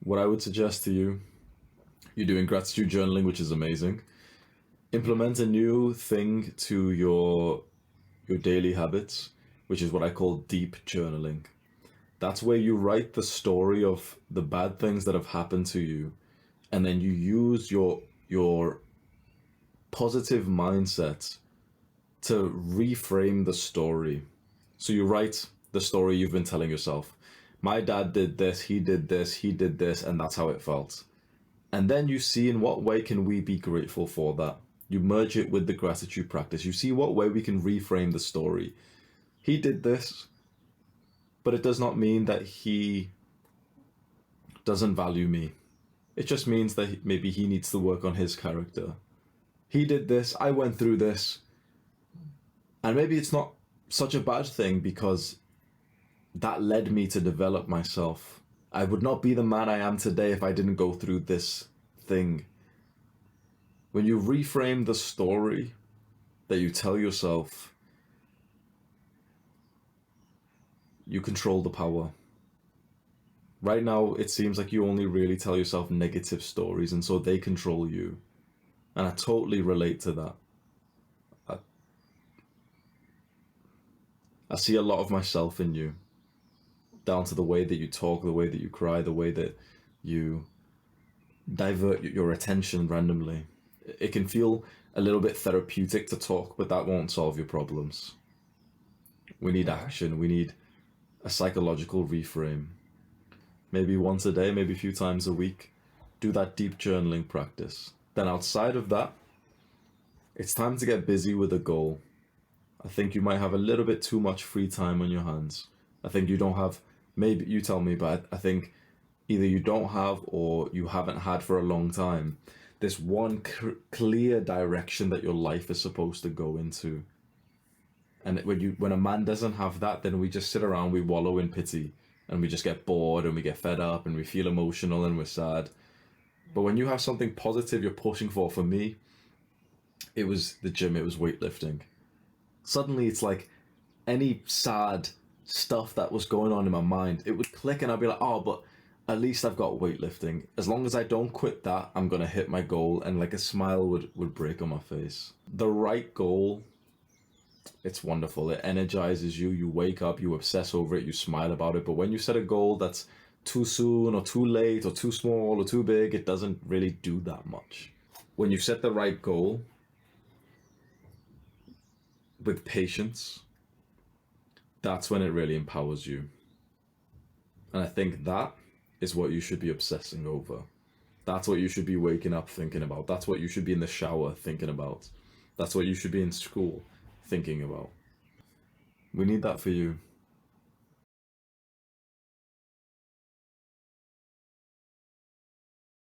What I would suggest to you, you're doing gratitude journaling, which is amazing. Implement a new thing to your daily habits, which is what I call deep journaling. That's where you write the story of the bad things that have happened to you, and then you use your positive mindset to reframe the story. So you write the story you've been telling yourself. My dad did this, he did this, he did this, and that's how it felt. And then you see in what way can we be grateful for that. You merge it with the gratitude practice. You see what way we can reframe the story. He did this, but it does not mean that he doesn't value me. It just means that maybe he needs to work on his character. He did this, I went through this, and maybe it's not such a bad thing because that led me to develop myself. I would not be the man I am today if I didn't go through this thing. When you reframe the story that you tell yourself, you control the power. Right now, it seems like you only really tell yourself negative stories, and so they control you. And I totally relate to that. I see a lot of myself in you, down to the way that you talk, the way that you cry, the way that you divert your attention randomly. It can feel a little bit therapeutic to talk, but that won't solve your problems. We need action. We need a psychological reframe. Maybe once a day, maybe a few times a week. Do that deep journaling practice. Then outside of that, it's time to get busy with a goal. I think you might have a little bit too much free time on your hands. I think you don't have, maybe you tell me, but I think either you don't have or you haven't had for a long time this one clear direction that your life is supposed to go into. And when a man doesn't have that, then we just sit around, we wallow in pity, and we just get bored and we get fed up and we feel emotional and we're sad. But when you have something positive you're pushing for me, it was the gym, it was weightlifting. Suddenly it's like any sad stuff that was going on in my mind, it would click and I'd be like, oh, but at least I've got weightlifting. As long as I don't quit that, I'm going to hit my goal, and like a smile would break on my face. The right goal, it's wonderful. It energizes you. You wake up, you obsess over it, you smile about it. But when you set a goal that's too soon or too late or too small or too big, it doesn't really do that much. When you set the right goal with patience, that's when it really empowers you. And I think that is what you should be obsessing over. That's what you should be waking up thinking about. That's what you should be in the shower thinking about. That's what you should be in school thinking about. We need that for you.